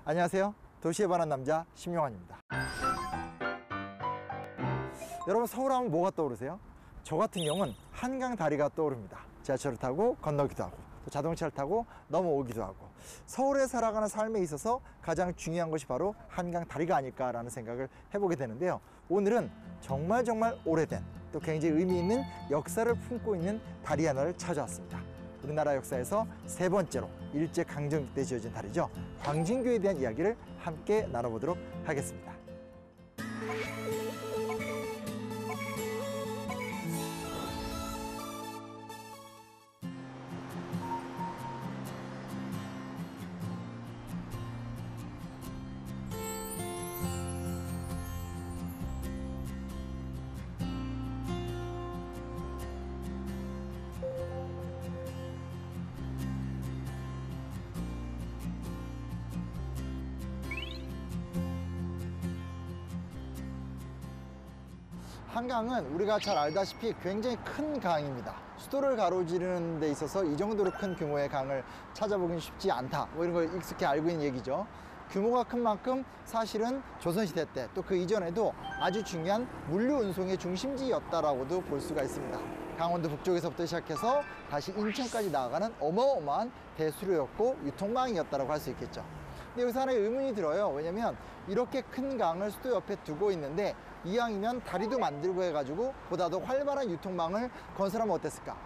안녕하세요. 도시에 반한 남자 심용환입니다. 여러분, 서울하면 뭐가 떠오르세요? 저 같은 경우는 한강 다리가 떠오릅니다. 지하철을 타고 건너기도 하고 또 자동차를 타고 넘어오기도 하고, 서울에 살아가는 삶에 있어서 가장 중요한 것이 바로 한강 다리가 아닐까라는 생각을 해보게 되는데요. 오늘은 정말 오래된 또 굉장히 의미 있는 역사를 품고 있는 다리 하나를 찾아왔습니다. 우리나라 역사에서 세 번째로 일제강점기 때 지어진 다리죠. 광진교에 대한 이야기를 함께 나눠보도록 하겠습니다. 한강은 우리가 잘 알다시피 굉장히 큰 강입니다. 수도를 가로지르는 데 있어서 이 정도로 큰 규모의 강을 찾아보긴 쉽지 않다, 뭐 이런 걸 익숙히 알고 있는 얘기죠. 규모가 큰 만큼 사실은 조선시대 때 또 그 이전에도 아주 중요한 물류 운송의 중심지였다라고도 볼 수가 있습니다. 강원도 북쪽에서부터 시작해서 다시 인천까지 나아가는 어마어마한 대수로였고 유통망이었다고 할 수 있겠죠. 근데 여기서 하나의 의문이 들어요. 왜냐면 이렇게 큰 강을 수도 옆에 두고 있는데 이왕이면 다리도 만들고 해가지고 보다 더 활발한 유통망을 건설하면 어땠을까?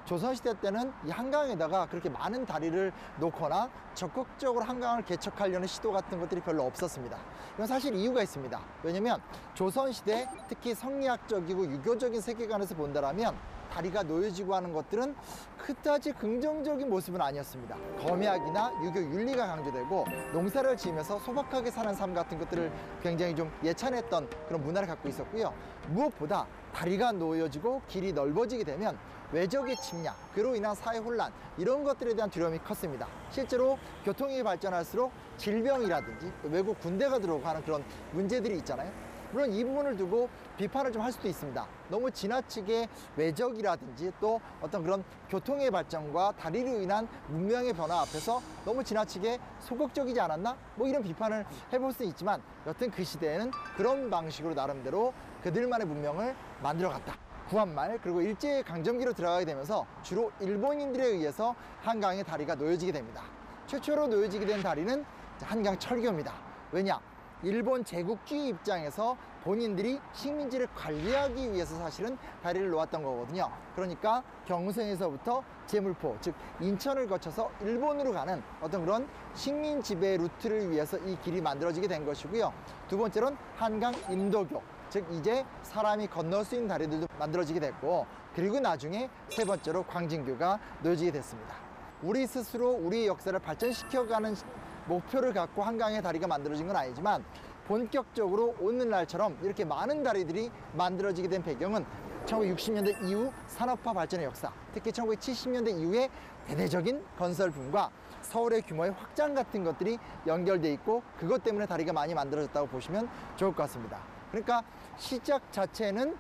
조선시대 때는 이 한강에다가 그렇게 많은 다리를 놓거나 적극적으로 한강을 개척하려는 시도 같은 것들이 별로 없었습니다. 이건 사실 이유가 있습니다. 왜냐면 조선시대 특히 성리학적이고 유교적인 세계관에서 본다라면 다리가 놓여지고 하는 것들은 그다지 긍정적인 모습은 아니었습니다. 검약이나 유교 윤리가 강조되고 농사를 지으면서 소박하게 사는 삶 같은 것들을 굉장히 좀 예찬했던 그런 문화를 갖고 있었고요. 무엇보다 다리가 놓여지고 길이 넓어지게 되면 외적의 침략, 그로 인한 사회 혼란, 이런 것들에 대한 두려움이 컸습니다. 실제로 교통이 발전할수록 질병이라든지 외국 군대가 들어오고 하는 그런 문제들이 있잖아요. 물론 이 부분을 두고 비판을 좀 할 수도 있습니다. 너무 지나치게 외적이라든지 또 어떤 그런 교통의 발전과 다리로 인한 문명의 변화 앞에서 너무 지나치게 소극적이지 않았나? 뭐 이런 비판을 해볼 수 있지만, 여튼 그 시대에는 그런 방식으로 나름대로 그들만의 문명을 만들어갔다. 구한말 그리고 일제강점기로 들어가게 되면서 주로 일본인들에 의해서 한강의 다리가 놓여지게 됩니다. 최초로 놓여지게 된 다리는 한강 철교입니다. 왜냐? 일본 제국주의 입장에서 본인들이 식민지를 관리하기 위해서 사실은 다리를 놓았던 거거든요. 그러니까 경성에서부터 제물포, 즉 인천을 거쳐서 일본으로 가는 어떤 그런 식민 지배 루트를 위해서 이 길이 만들어지게 된 것이고요. 두 번째로는 한강 인도교, 즉 이제 사람이 건널 수 있는 다리들도 만들어지게 됐고, 그리고 나중에 세 번째로 광진교가 놓여지게 됐습니다. 우리 스스로 우리의 역사를 발전시켜가는 목표를 갖고 한강의 다리가 만들어진 건 아니지만, 본격적으로 오늘날처럼 이렇게 많은 다리들이 만들어지게 된 배경은 1960년대 이후 산업화 발전의 역사, 특히 1970년대 이후의 대대적인 건설붐과 서울의 규모의 확장 같은 것들이 연결돼 있고, 그것 때문에 다리가 많이 만들어졌다고 보시면 좋을 것 같습니다. 그러니까 시작 자체는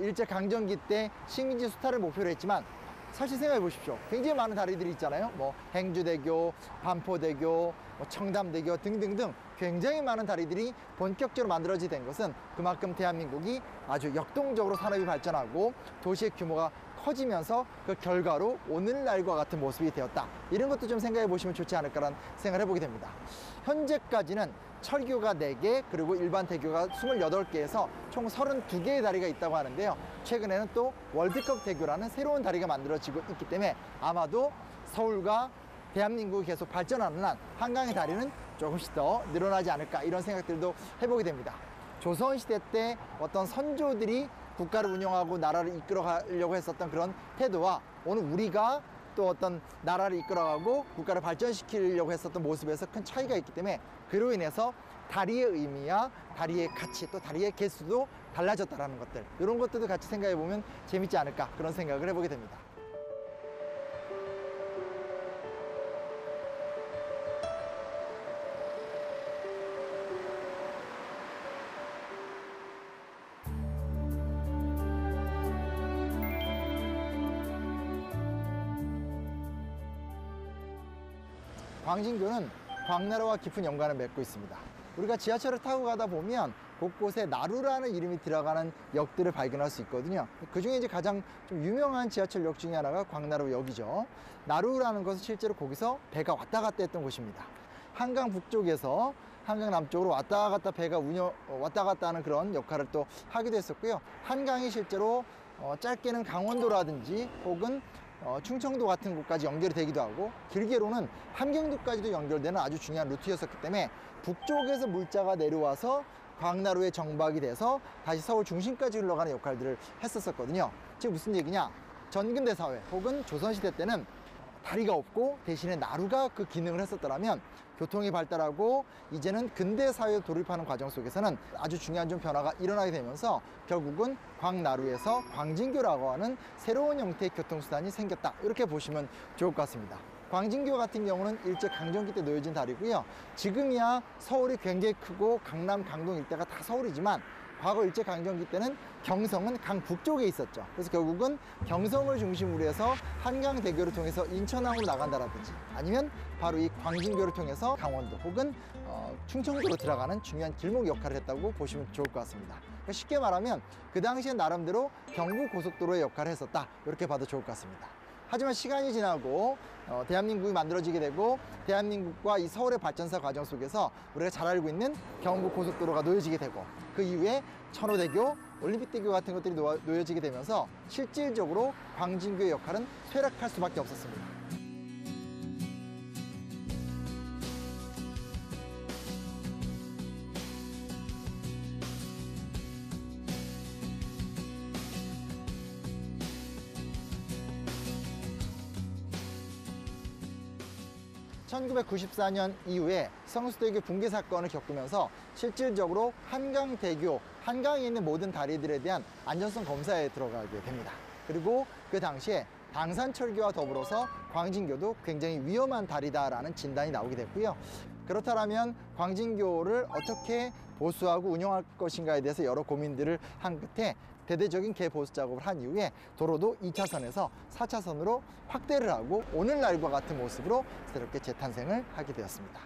일제강점기 때 식민지 수탈을 목표로 했지만, 사실 생각해 보십시오. 굉장히 많은 다리들이 있잖아요. 뭐 행주대교, 반포대교, 청담대교 등등등 굉장히 많은 다리들이 본격적으로 만들어지게 된 것은 그만큼 대한민국이 아주 역동적으로 산업이 발전하고 도시의 규모가 커지면서 그 결과로 오늘날과 같은 모습이 되었다. 이런 것도 좀 생각해 보시면 좋지 않을까라는 생각을 해보게 됩니다. 현재까지는 철교가 4개, 그리고 일반 대교가 28개에서 총 32개의 다리가 있다고 하는데요. 최근에는 또 월드컵 대교라는 새로운 다리가 만들어지고 있기 때문에 아마도 서울과 대한민국이 계속 발전하는 한 한강의 다리는 조금씩 더 늘어나지 않을까, 이런 생각들도 해보게 됩니다. 조선시대 때 어떤 선조들이 국가를 운영하고 나라를 이끌어가려고 했었던 그런 태도와 오늘 우리가 또 어떤 나라를 이끌어가고 국가를 발전시키려고 했었던 모습에서 큰 차이가 있기 때문에, 그로 인해서 다리의 의미와 다리의 가치, 또 다리의 개수도 달라졌다는 것들, 이런 것들도 같이 생각해 보면 재밌지 않을까, 그런 생각을 해보게 됩니다. 광진교는 광나루와 깊은 연관을 맺고 있습니다. 우리가 지하철을 타고 가다 보면 곳곳에 나루라는 이름이 들어가는 역들을 발견할 수 있거든요. 그 중에 이제 가장 좀 유명한 지하철역 중에 하나가 광나루역이죠. 나루라는 것은 실제로 거기서 배가 왔다 갔다 했던 곳입니다. 한강 북쪽에서 한강 남쪽으로 왔다 갔다 배가 왔다 갔다 하는 그런 역할을 또 하기도 했었고요. 한강이 실제로 짧게는 강원도라든지 혹은 충청도 같은 곳까지 연결이 되기도 하고 길게로는 함경도까지도 연결되는 아주 중요한 루트였었기 때문에 북쪽에서 물자가 내려와서 광나루에 정박이 돼서 다시 서울 중심까지 흘러가는 역할들을 했었거든요. 즉 무슨 얘기냐? 전근대 사회 혹은 조선시대 때는 다리가 없고 대신에 나루가 그 기능을 했었더라면 교통이 발달하고 이제는 근대 사회에 돌입하는 과정 속에서는 아주 중요한 좀 변화가 일어나게 되면서 결국은 광나루에서 광진교라고 하는 새로운 형태의 교통수단이 생겼다, 이렇게 보시면 좋을 것 같습니다. 광진교 같은 경우는 일제강점기 때 놓여진 다리고요. 지금이야 서울이 굉장히 크고 강남, 강동 일대가 다 서울이지만 과거 일제강점기 때는 경성은 강 북쪽에 있었죠. 그래서 결국은 경성을 중심으로 해서 한강대교를 통해서 인천항으로 나간다라든지 아니면 바로 이 광진교를 통해서 강원도 혹은 충청도로 들어가는 중요한 길목 역할을 했다고 보시면 좋을 것 같습니다. 그러니까 쉽게 말하면 그 당시에 나름대로 경부고속도로의 역할을 했었다, 이렇게 봐도 좋을 것 같습니다. 하지만 시간이 지나고 대한민국이 만들어지게 되고 대한민국과 이 서울의 발전사 과정 속에서 우리가 잘 알고 있는 경부고속도로가 놓여지게 되고 그 이후에 천호대교, 올림픽대교 같은 것들이 놓여지게 되면서 실질적으로 광진교의 역할은 쇠락할 수밖에 없었습니다. 1994년 이후에 성수대교 붕괴 사건을 겪으면서 실질적으로 한강대교, 한강에 있는 모든 다리들에 대한 안전성 검사에 들어가게 됩니다. 그리고 그 당시에 당산철교와 더불어서 광진교도 굉장히 위험한 다리다라는 진단이 나오게 됐고요. 그렇다면 광진교를 어떻게 보수하고 운영할 것인가에 대해서 여러 고민들을 한 끝에 대대적인 개보수 작업을 한 이후에 도로도 2차선에서 4차선으로 확대를 하고 오늘날과 같은 모습으로 새롭게 재탄생을 하게 되었습니다.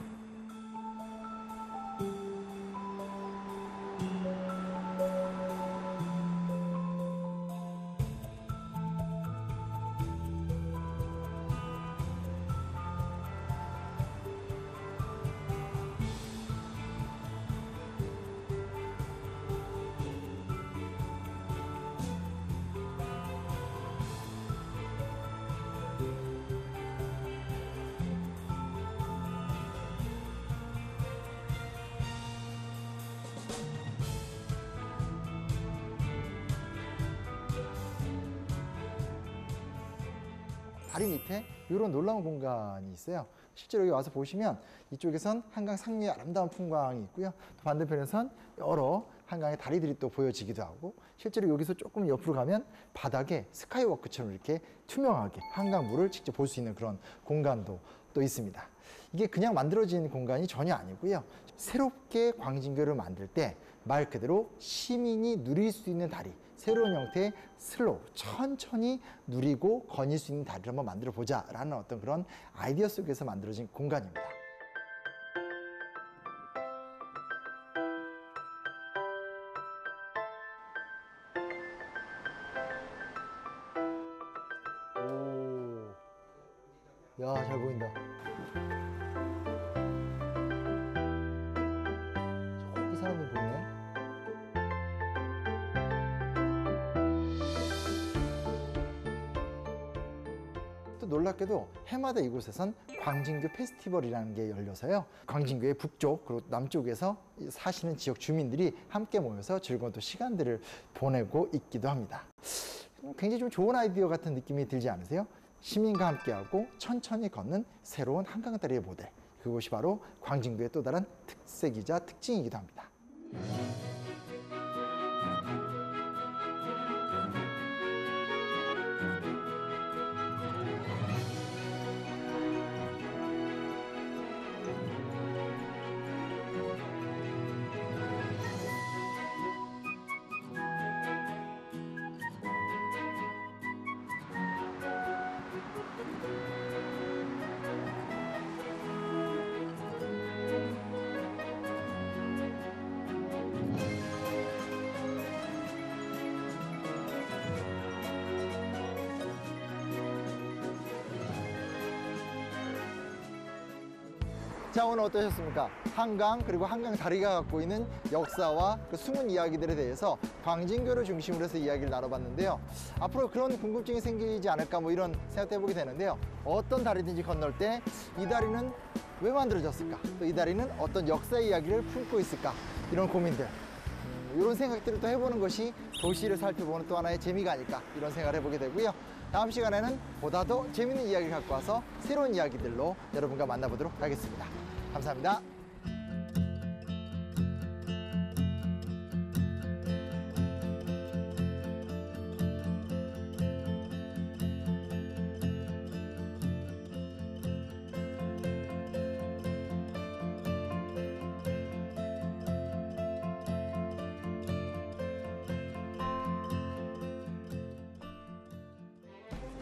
다리 밑에 이런 놀라운 공간이 있어요. 실제로 여기 와서 보시면 이쪽에선 한강 상류의 아름다운 풍광이 있고요. 또 반대편에선 여러 한강의 다리들이 또 보여지기도 하고, 실제로 여기서 조금 옆으로 가면 바닥에 스카이워크처럼 이렇게 투명하게 한강물을 직접 볼 수 있는 그런 공간도 또 있습니다. 이게 그냥 만들어진 공간이 전혀 아니고요. 새롭게 광진교를 만들 때 말 그대로 시민이 누릴 수 있는 다리, 새로운 형태의 슬로우, 천천히 누리고 거닐 수 있는 다리를 한번 만들어 보자라는 어떤 그런 아이디어 속에서 만들어진 공간입니다. 오, 야, 잘 보인다. 저기 사람들 보이네. 놀랍게도 해마다 이곳에선 광진교 페스티벌이라는 게 열려서요. 광진교의 북쪽 그리고 남쪽에서 사시는 지역 주민들이 함께 모여서 즐거운 또 시간들을 보내고 있기도 합니다. 굉장히 좀 좋은 아이디어 같은 느낌이 들지 않으세요? 시민과 함께하고 천천히 걷는 새로운 한강다리의 모델. 그것이 바로 광진교의 또 다른 특색이자 특징이기도 합니다. 자, 오늘 어떠셨습니까? 한강 그리고 한강 다리가 갖고 있는 역사와 그 숨은 이야기들에 대해서 광진교를 중심으로 해서 이야기를 나눠봤는데요. 앞으로 그런 궁금증이 생기지 않을까 뭐 이런 생각도 해보게 되는데요. 어떤 다리든지 건널 때 이 다리는 왜 만들어졌을까? 또 이 다리는 어떤 역사의 이야기를 품고 있을까? 이런 고민들, 이런 생각들을 또 해보는 것이 도시를 살펴보는 또 하나의 재미가 아닐까 이런 생각을 해보게 되고요. 다음 시간에는 보다 더 재미있는 이야기를 갖고 와서 새로운 이야기들로 여러분과 만나보도록 하겠습니다. 감사합니다.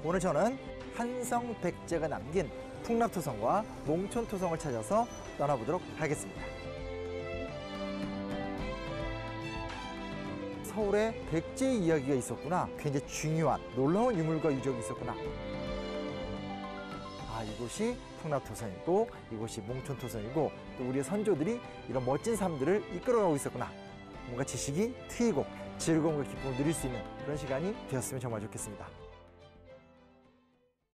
오늘 저는 한성백제가 남긴 풍납토성과 몽촌토성을 찾아서 떠나보도록 하겠습니다. 서울에 백제의 이야기가 있었구나. 굉장히 중요한 놀라운 유물과 유적이 있었구나. 아, 이곳이 풍납토성이고 이곳이 몽촌토성이고 또 우리의 선조들이 이런 멋진 삶들을 이끌어가고 있었구나. 뭔가 지식이 트이고 즐거움과 기쁨을 누릴 수 있는 그런 시간이 되었으면 정말 좋겠습니다.